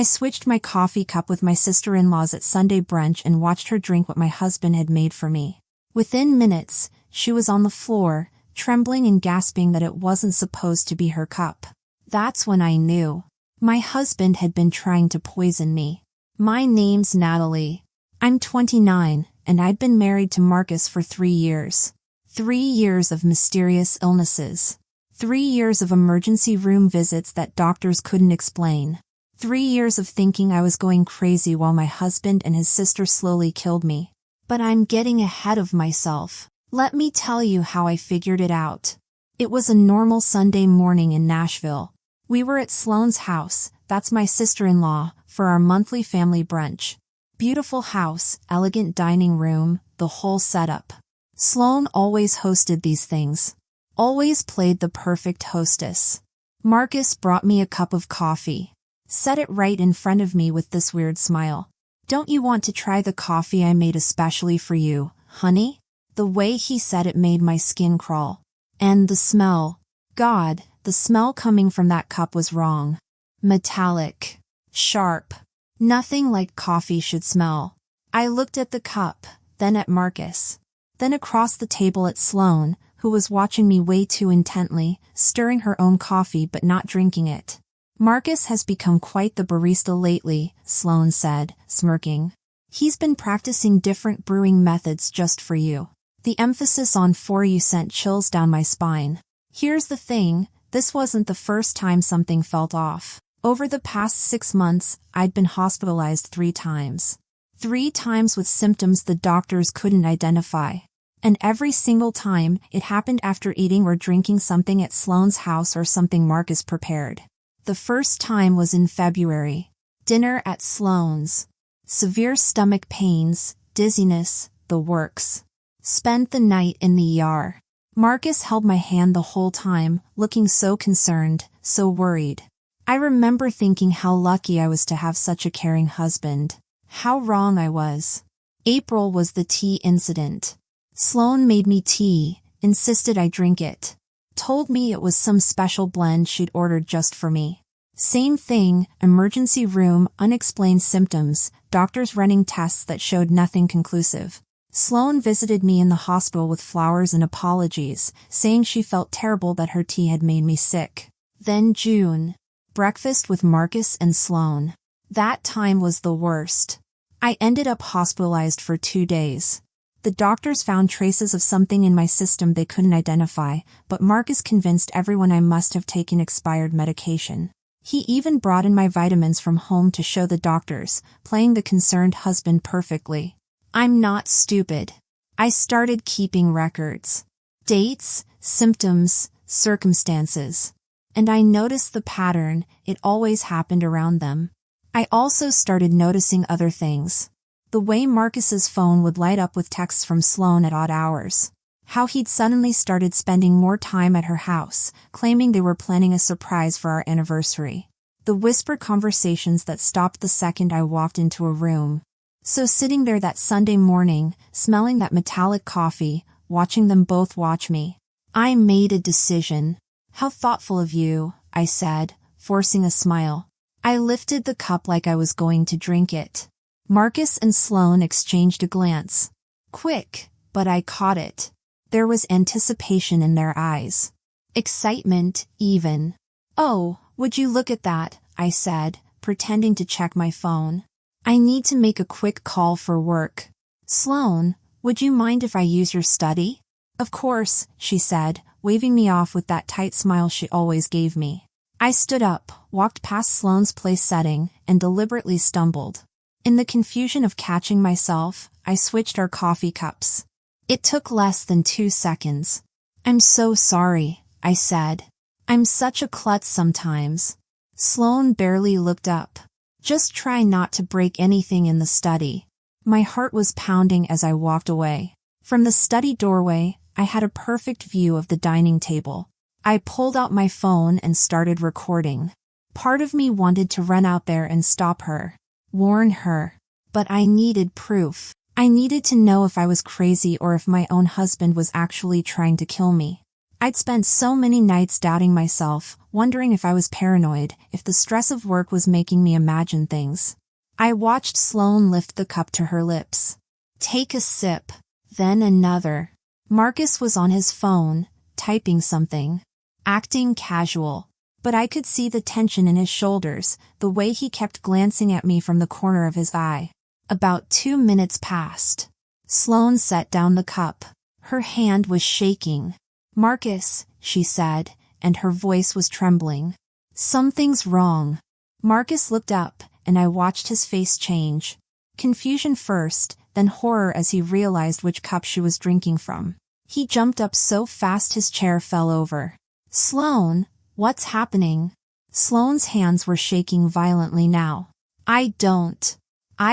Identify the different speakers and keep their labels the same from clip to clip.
Speaker 1: I switched my coffee cup with my sister-in-law's at Sunday brunch and watched her drink what my husband had made for me. Within minutes, she was on the floor, trembling and gasping that it wasn't supposed to be her cup. That's when I knew. My husband had been trying to poison me. My name's Natalie. I'm 29, and I'd been married to Marcus for 3 years. 3 years of mysterious illnesses. 3 years of emergency room visits that doctors couldn't explain. 3 years of thinking I was going crazy while my husband and his sister slowly killed me. But I'm getting ahead of myself. Let me tell you how I figured it out. It was a normal Sunday morning in Nashville. We were at Sloane's house, that's my sister-in-law, for our monthly family brunch. Beautiful house, elegant dining room, the whole setup. Sloane always hosted these things. Always played the perfect hostess. Marcus brought me a cup of coffee. Set it right in front of me with this weird smile. "Don't you want to try the coffee I made especially for you, honey?" The way he said it made my skin crawl. And the smell. God, the smell coming from that cup was wrong. Metallic. Sharp. Nothing like coffee should smell. I looked at the cup, then at Marcus. Then across the table at Sloane, who was watching me way too intently, stirring her own coffee but not drinking it. "Marcus has become quite the barista lately," Sloane said, smirking. "He's been practicing different brewing methods just for you." The emphasis on "for you" sent chills down my spine. Here's the thing, this wasn't the first time something felt off. Over the past 6 months, I'd been hospitalized 3 times. 3 times with symptoms the doctors couldn't identify. And every single time, it happened after eating or drinking something at Sloane's house or something Marcus prepared. The first time was in February. Dinner at Sloane's. Severe stomach pains, dizziness, the works. Spent the night in the ER. Marcus held my hand the whole time, looking so concerned, so worried. I remember thinking how lucky I was to have such a caring husband. How wrong I was. April was the tea incident. Sloane made me tea, insisted I drink it. Told me it was some special blend she'd ordered just for me. Same thing, emergency room, unexplained symptoms, doctors running tests that showed nothing conclusive. Sloane visited me in the hospital with flowers and apologies, saying she felt terrible that her tea had made me sick. Then June. Breakfast with Marcus and Sloane. That time was the worst. I ended up hospitalized for 2 days. The doctors found traces of something in my system they couldn't identify, but Marcus convinced everyone I must have taken expired medication. He even brought in my vitamins from home to show the doctors, playing the concerned husband perfectly. I'm not stupid. I started keeping records. Dates, symptoms, circumstances. And I noticed the pattern, it always happened around them. I also started noticing other things. The way Marcus's phone would light up with texts from Sloane at odd hours. How he'd suddenly started spending more time at her house, claiming they were planning a surprise for our anniversary. The whispered conversations that stopped the second I walked into a room. So sitting there that Sunday morning, smelling that metallic coffee, watching them both watch me. I made a decision. "How thoughtful of you," I said, forcing a smile. I lifted the cup like I was going to drink it. Marcus and Sloane exchanged a glance. Quick, but I caught it. There was anticipation in their eyes. Excitement, even. "Oh, would you look at that," I said, pretending to check my phone. "I need to make a quick call for work." "Sloane, would you mind if I use your study?" "Of course," she said, waving me off with that tight smile she always gave me. I stood up, walked past Sloane's place setting, and deliberately stumbled. In the confusion of catching myself, I switched our coffee cups. It took less than 2 seconds. "I'm so sorry," I said. "I'm such a klutz sometimes." Sloane barely looked up. "Just try not to break anything in the study." My heart was pounding as I walked away. From the study doorway, I had a perfect view of the dining table. I pulled out my phone and started recording. Part of me wanted to run out there and stop her. Warn her. But I needed proof. I needed to know if I was crazy or if my own husband was actually trying to kill me. I'd spent so many nights doubting myself, wondering if I was paranoid, if the stress of work was making me imagine things. I watched Sloane lift the cup to her lips. Take a sip. Then another. Marcus was on his phone, typing something. Acting casual. But I could see the tension in his shoulders, the way he kept glancing at me from the corner of his eye. About 2 minutes passed. Sloane set down the cup. Her hand was shaking. Marcus, she said, and her voice was trembling. Something's wrong. Marcus looked up, and I watched his face change. Confusion first, then horror as he realized which cup she was drinking from. He jumped up so fast his chair fell over. Sloane, what's happening? Sloane's hands were shaking violently now. I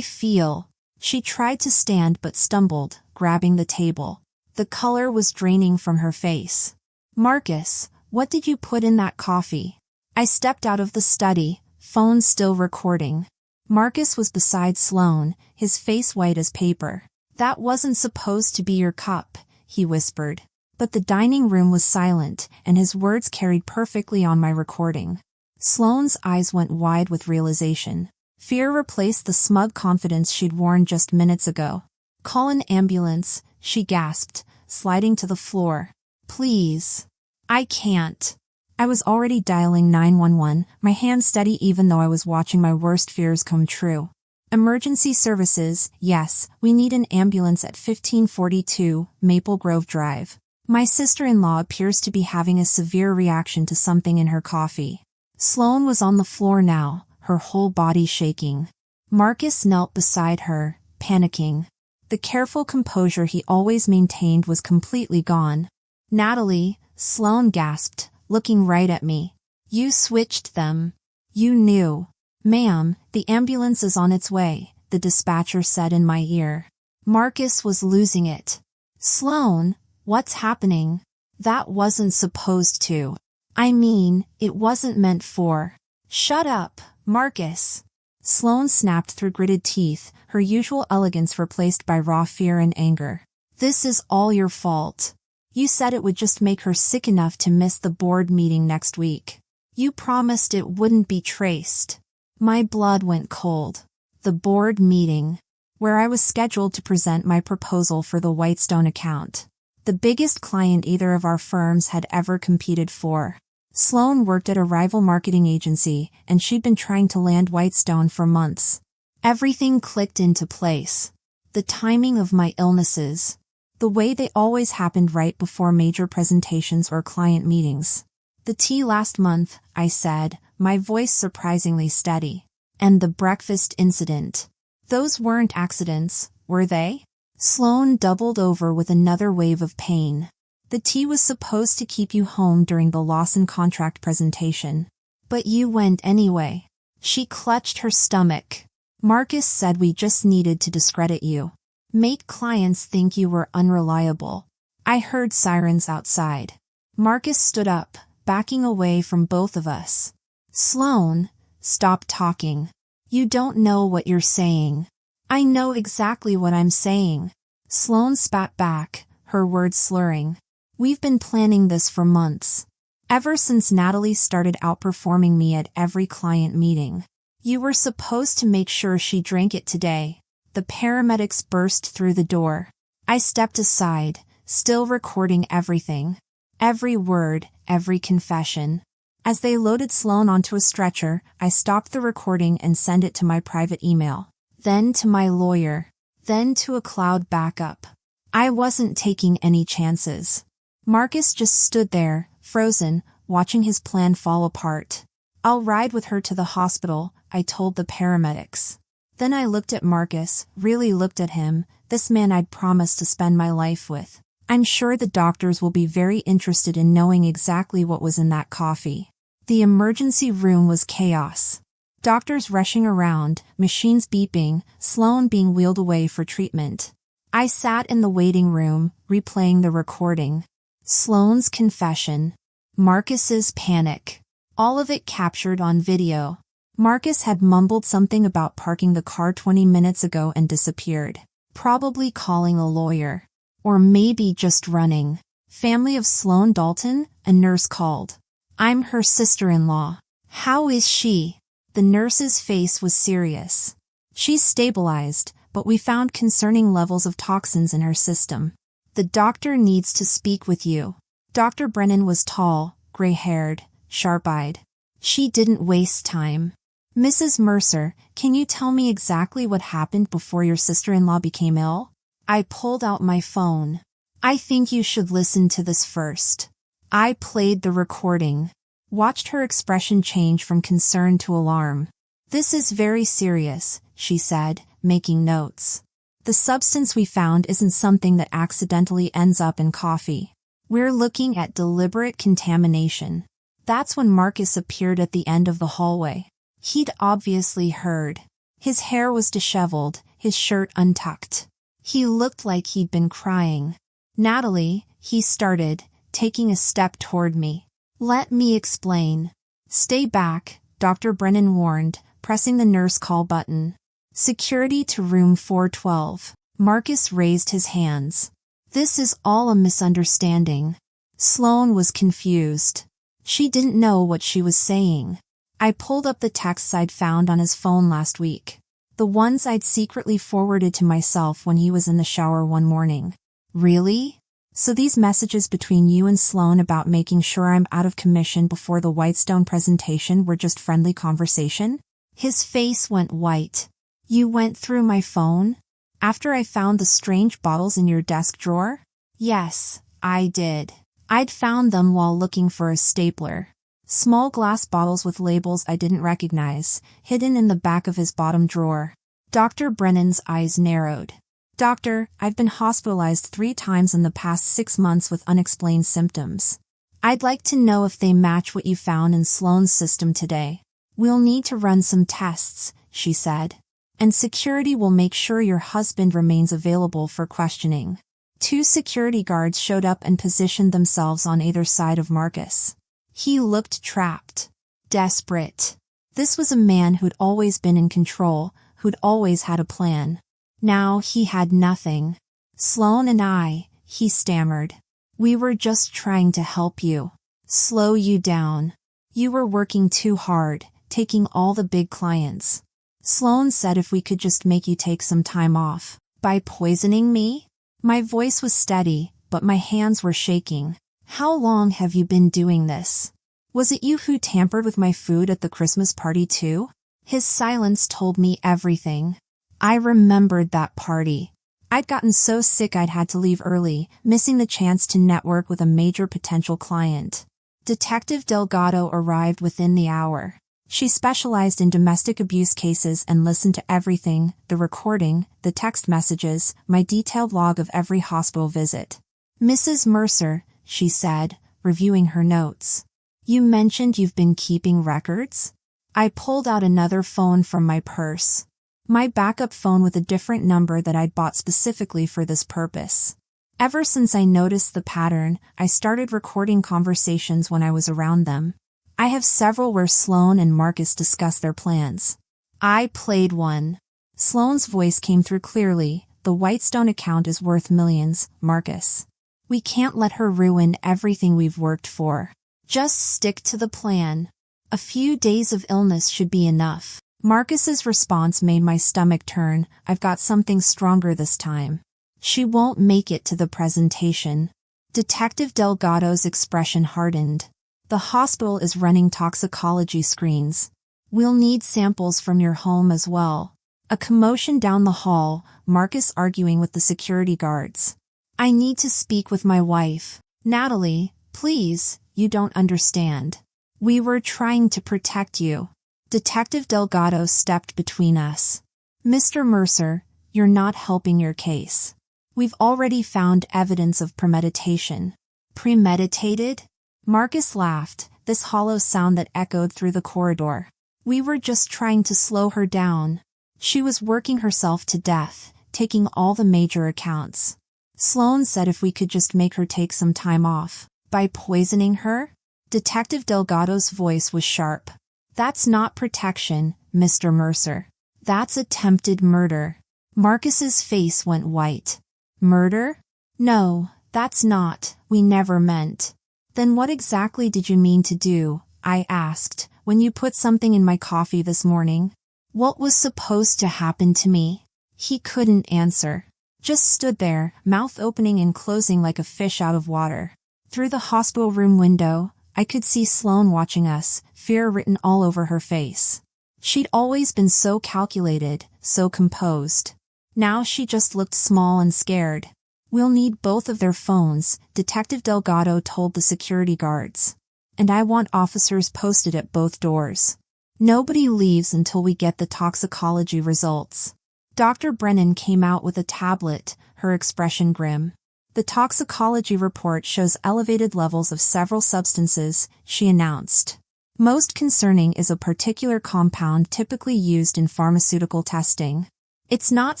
Speaker 1: feel. She tried to stand but stumbled, grabbing the table. The color was draining from her face. Marcus, what did you put in that coffee? I stepped out of the study, phone still recording. Marcus was beside Sloane, his face white as paper. That wasn't supposed to be your cup, he whispered. But the dining room was silent, and his words carried perfectly on my recording. Sloane's eyes went wide with realization. Fear replaced the smug confidence she'd worn just minutes ago. Call an ambulance, she gasped, sliding to the floor. Please. I can't. I was already dialing 911, my hand steady even though I was watching my worst fears come true. Emergency services, yes, we need an ambulance at 1542 Maple Grove Drive. My sister-in-law appears to be having a severe reaction to something in her coffee. Sloane was on the floor now, her whole body shaking. Marcus knelt beside her, panicking. The careful composure he always maintained was completely gone. Natalie, Sloane gasped, looking right at me. You switched them. You knew. Ma'am, the ambulance is on its way, the dispatcher said in my ear. Marcus was losing it. Sloane, what's happening? That wasn't supposed to. I mean, it wasn't meant for. Shut up, Marcus. Sloane snapped through gritted teeth, her usual elegance replaced by raw fear and anger. This is all your fault. You said it would just make her sick enough to miss the board meeting next week. You promised it wouldn't be traced. My blood went cold. The board meeting, where I was scheduled to present my proposal for the Whitestone account. The biggest client either of our firms had ever competed for. Sloane worked at a rival marketing agency, and she'd been trying to land Whitestone for months. Everything clicked into place. The timing of my illnesses. The way they always happened right before major presentations or client meetings. The tea last month, I said, my voice surprisingly steady. And the breakfast incident. Those weren't accidents, were they? Sloane doubled over with another wave of pain. The tea was supposed to keep you home during the Lawson contract presentation. But you went anyway. She clutched her stomach. Marcus said we just needed to discredit you. Make clients think you were unreliable. I heard sirens outside. Marcus stood up, backing away from both of us. Sloane, stop talking. You don't know what you're saying. I know exactly what I'm saying. Sloane spat back, her words slurring. We've been planning this for months. Ever since Natalie started outperforming me at every client meeting. You were supposed to make sure she drank it today. The paramedics burst through the door. I stepped aside, still recording everything. Every word, every confession. As they loaded Sloane onto a stretcher, I stopped the recording and sent it to my private email. Then to my lawyer. Then to a cloud backup. I wasn't taking any chances. Marcus just stood there, frozen, watching his plan fall apart. I'll ride with her to the hospital, I told the paramedics. Then I looked at Marcus, really looked at him, this man I'd promised to spend my life with. I'm sure the doctors will be very interested in knowing exactly what was in that coffee. The emergency room was chaos. Doctors rushing around, machines beeping, Sloane being wheeled away for treatment. I sat in the waiting room, replaying the recording. Sloane's confession. Marcus's panic. All of it captured on video. Marcus had mumbled something about parking the car 20 minutes ago and disappeared. Probably calling a lawyer. Or maybe just running. Family of Sloan Dalton, a nurse called. I'm her sister-in-law. How is she? The nurse's face was serious. She's stabilized, but we found concerning levels of toxins in her system. The doctor needs to speak with you. Dr. Brennan was tall, gray-haired, sharp-eyed. She didn't waste time. Mrs. Mercer, can you tell me exactly what happened before your sister-in-law became ill? I pulled out my phone. I think you should listen to this first. I played the recording. Watched her expression change from concern to alarm. This is very serious, she said, making notes. The substance we found isn't something that accidentally ends up in coffee. We're looking at deliberate contamination. That's when Marcus appeared at the end of the hallway. He'd obviously heard. His hair was disheveled, his shirt untucked. He looked like he'd been crying. Natalie, he started, taking a step toward me. Let me explain. Stay back, Dr. Brennan warned, pressing the nurse call button. Security to room 412. Marcus raised his hands. This is all a misunderstanding. Sloan was confused. She didn't know what she was saying. I pulled up the texts I'd found on his phone last week. The ones I'd secretly forwarded to myself when he was in the shower one morning. Really? So these messages between you and Sloan about making sure I'm out of commission before the Whitestone presentation were just friendly conversation? His face went white. You went through my phone? After I found the strange bottles in your desk drawer? Yes, I did. I'd found them while looking for a stapler. Small glass bottles with labels I didn't recognize, hidden in the back of his bottom drawer. Dr. Brennan's eyes narrowed. Doctor, I've been hospitalized 3 times in the past 6 months with unexplained symptoms. I'd like to know if they match what you found in Sloan's system today. We'll need to run some tests, she said. And security will make sure your husband remains available for questioning. 2 security guards showed up and positioned themselves on either side of Marcus. He looked trapped. Desperate. This was a man who'd always been in control, who'd always had a plan. Now he had nothing. Sloan and I, he stammered. We were just trying to help you. Slow you down. You were working too hard, taking all the big clients. Sloan said if we could just make you take some time off. By poisoning me? My voice was steady, but my hands were shaking. How long have you been doing this? Was it you who tampered with my food at the Christmas party too? His silence told me everything. I remembered that party. I'd gotten so sick I'd had to leave early, missing the chance to network with a major potential client. Detective Delgado arrived within the hour. She specialized in domestic abuse cases and listened to everything, the recording, the text messages, my detailed log of every hospital visit. Mrs. Mercer, she said, reviewing her notes. You mentioned you've been keeping records? I pulled out another phone from my purse. My backup phone with a different number that I'd bought specifically for this purpose. Ever since I noticed the pattern, I started recording conversations when I was around them. I have several where Sloan and Marcus discuss their plans. I played one. Sloan's voice came through clearly. The Whitestone account is worth millions, Marcus. We can't let her ruin everything we've worked for. Just stick to the plan. A few days of illness should be enough. Marcus's response made my stomach turn. I've got something stronger this time. She won't make it to the presentation. Detective Delgado's expression hardened. The hospital is running toxicology screens. We'll need samples from your home as well. A commotion down the hall, Marcus arguing with the security guards. I need to speak with my wife. Natalie, please, you don't understand. We were trying to protect you. Detective Delgado stepped between us. Mr. Mercer, you're not helping your case. We've already found evidence of premeditation. Premeditated? Marcus laughed, this hollow sound that echoed through the corridor. We were just trying to slow her down. She was working herself to death, taking all the major accounts. Sloan said if we could just make her take some time off. By poisoning her? Detective Delgado's voice was sharp. That's not protection, Mr. Mercer. That's attempted murder. Marcus's face went white. Murder? No, That's not, we never meant. Then what exactly did you mean to do, I asked, when you put something in my coffee this morning? What was supposed to happen to me? He couldn't answer. Just stood there, mouth opening and closing like a fish out of water. Through the hospital room window, I could see Sloane watching us, fear written all over her face. She'd always been so calculated, so composed. Now she just looked small and scared. We'll need both of their phones, Detective Delgado told the security guards. And I want officers posted at both doors. Nobody leaves until we get the toxicology results. Dr. Brennan came out with a tablet, her expression grim. The toxicology report shows elevated levels of several substances, she announced. Most concerning is a particular compound typically used in pharmaceutical testing. It's not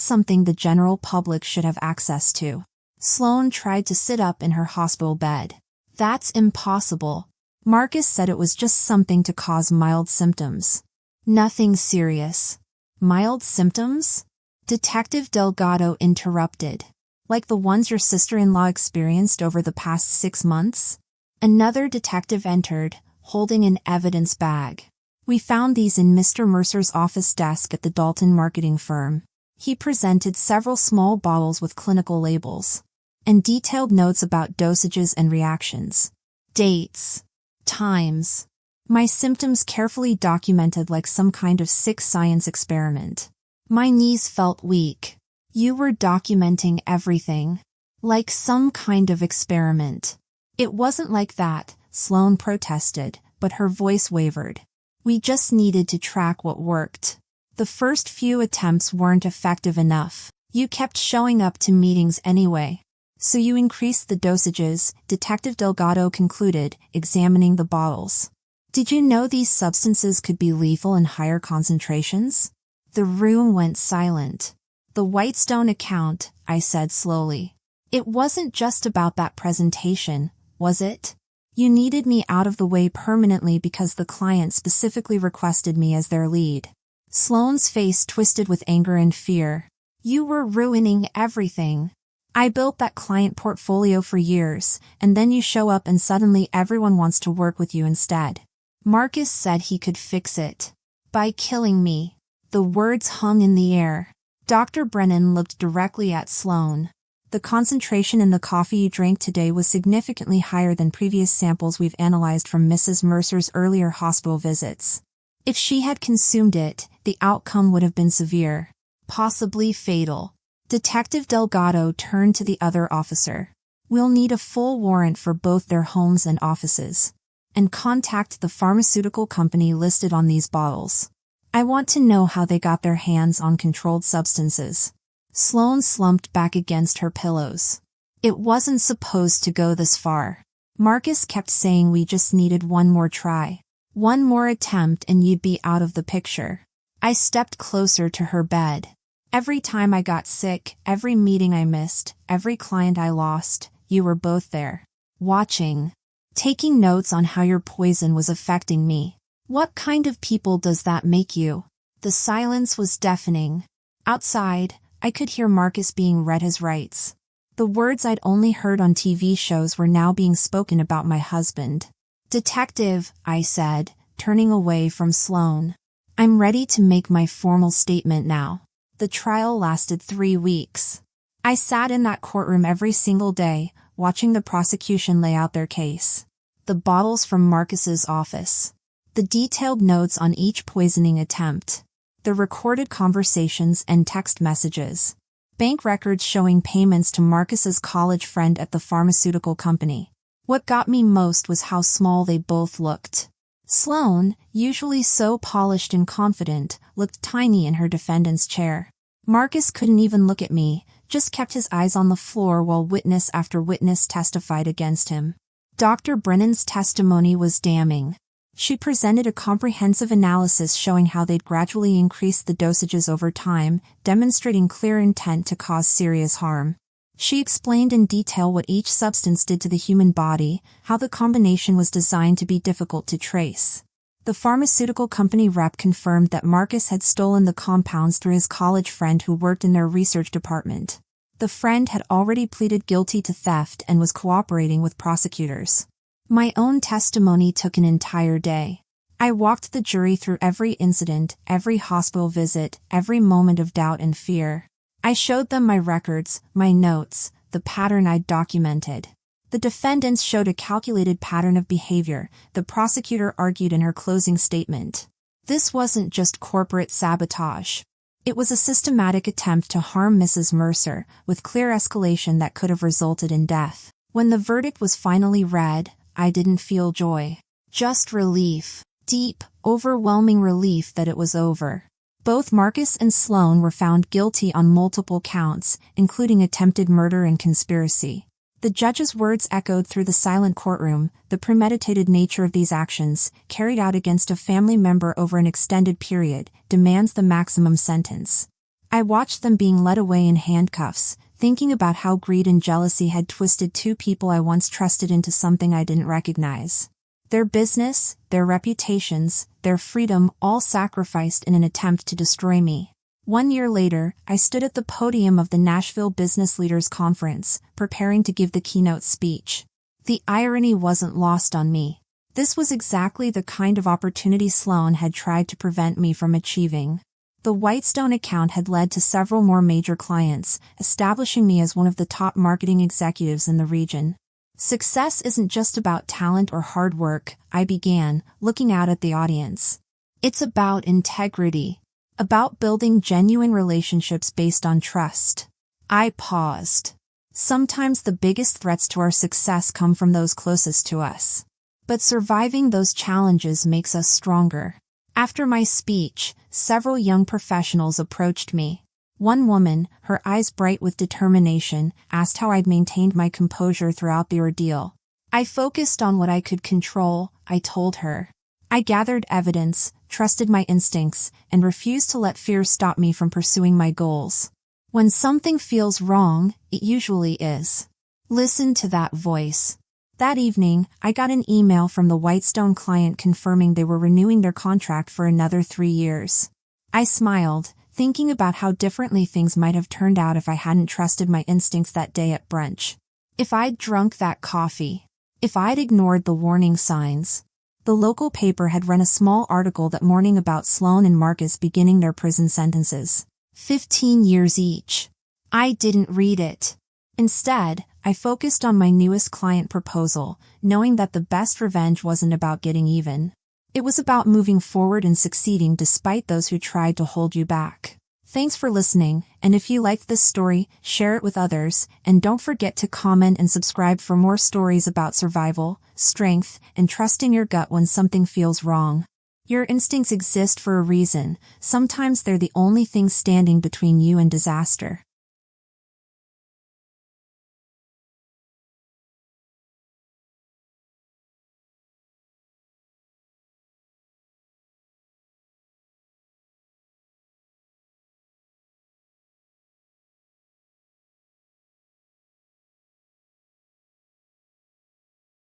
Speaker 1: something the general public should have access to. Sloane tried to sit up in her hospital bed. That's impossible. Marcus said it was just something to cause mild symptoms. Nothing serious. Mild symptoms? Detective Delgado interrupted. Like the ones your sister-in-law experienced over the past 6 months? Another detective entered, holding an evidence bag. We found these in Mr. Mercer's office desk at the Dalton marketing firm. He presented several small bottles with clinical labels and detailed notes about dosages and reactions. Dates. Times. My symptoms carefully documented like some kind of sick science experiment. My knees felt weak. You were documenting everything. Like some kind of experiment. It wasn't like that, Sloane protested, but her voice wavered. We just needed to track what worked. The first few attempts weren't effective enough. You kept showing up to meetings anyway. So you increased the dosages, Detective Delgado concluded, examining the bottles. Did you know these substances could be lethal in higher concentrations? The room went silent. The Whitestone account, I said slowly. It wasn't just about that presentation, was it? You needed me out of the way permanently because the client specifically requested me as their lead. Sloane's face twisted with anger and fear. You were ruining everything. I built that client portfolio for years, and then you show up and suddenly everyone wants to work with you instead. Marcus said he could fix it. By killing me. The words hung in the air. Dr. Brennan looked directly at Sloane. The concentration in the coffee you drank today was significantly higher than previous samples we've analyzed from Mrs. Mercer's earlier hospital visits. If she had consumed it, the outcome would have been severe. Possibly fatal. Detective Delgado turned to the other officer. We'll need a full warrant for both their homes and offices. And contact the pharmaceutical company listed on these bottles. I want to know how they got their hands on controlled substances. Sloane slumped back against her pillows. It wasn't supposed to go this far. Marcus kept saying we just needed one more try. One more attempt and you'd be out of the picture. I stepped closer to her bed. Every time I got sick, every meeting I missed, every client I lost, you were both there. Watching. Taking notes on how your poison was affecting me. What kind of people does that make you? The silence was deafening. Outside, I could hear Marcus being read his rights. The words I'd only heard on TV shows were now being spoken about my husband. Detective, I said, turning away from Sloane. I'm ready to make my formal statement now. The trial lasted 3 weeks. I sat in that courtroom every single day, watching the prosecution lay out their case. The bottles from Marcus's office. The detailed notes on each poisoning attempt. The recorded conversations and text messages. Bank records showing payments to Marcus's college friend at the pharmaceutical company. What got me most was how small they both looked. Sloane, usually so polished and confident, looked tiny in her defendant's chair. Marcus couldn't even look at me, just kept his eyes on the floor while witness after witness testified against him. Dr. Brennan's testimony was damning. She presented a comprehensive analysis showing how they'd gradually increased the dosages over time, demonstrating clear intent to cause serious harm. She explained in detail what each substance did to the human body, how the combination was designed to be difficult to trace. The pharmaceutical company rep confirmed that Marcus had stolen the compounds through his college friend who worked in their research department. The friend had already pleaded guilty to theft and was cooperating with prosecutors. My own testimony took an entire day. I walked the jury through every incident, every hospital visit, every moment of doubt and fear. I showed them my records, my notes, the pattern I'd documented. The defendants showed a calculated pattern of behavior, the prosecutor argued in her closing statement. This wasn't just corporate sabotage. It was a systematic attempt to harm Mrs. Mercer, with clear escalation that could have resulted in death. When the verdict was finally read, I didn't feel joy. Just relief. Deep, overwhelming relief that it was over. Both Marcus and Sloan were found guilty on multiple counts, including attempted murder and conspiracy. The judge's words echoed through the silent courtroom, the premeditated nature of these actions, carried out against a family member over an extended period, demands the maximum sentence. I watched them being led away in handcuffs, thinking about how greed and jealousy had twisted two people I once trusted into something I didn't recognize. Their business, their reputations, their freedom all sacrificed in an attempt to destroy me. 1 year later, I stood at the podium of the Nashville Business Leaders Conference, preparing to give the keynote speech. The irony wasn't lost on me. This was exactly the kind of opportunity Sloan had tried to prevent me from achieving. The Whitestone account had led to several more major clients, establishing me as one of the top marketing executives in the region. Success isn't just about talent or hard work, I began, looking out at the audience. It's about integrity. About building genuine relationships based on trust. I paused. Sometimes the biggest threats to our success come from those closest to us. But surviving those challenges makes us stronger. After my speech, several young professionals approached me. One woman, her eyes bright with determination, asked how I'd maintained my composure throughout the ordeal. I focused on what I could control, I told her. I gathered evidence, trusted my instincts, and refused to let fear stop me from pursuing my goals. When something feels wrong, it usually is. Listen to that voice. That evening, I got an email from the Whitestone client confirming they were renewing their contract for another 3 years. I smiled, thinking about how differently things might have turned out if I hadn't trusted my instincts that day at brunch. If I'd drunk that coffee. If I'd ignored the warning signs. The local paper had run a small article that morning about Sloan and Marcus beginning their prison sentences. 15 years each. I didn't read it. Instead, I focused on my newest client proposal, knowing that the best revenge wasn't about getting even. It was about moving forward and succeeding despite those who tried to hold you back. Thanks for listening, and if you liked this story, share it with others, and don't forget to comment and subscribe for more stories about survival, strength, and trusting your gut when something feels wrong. Your instincts exist for a reason. Sometimes they're the only thing standing between you and disaster.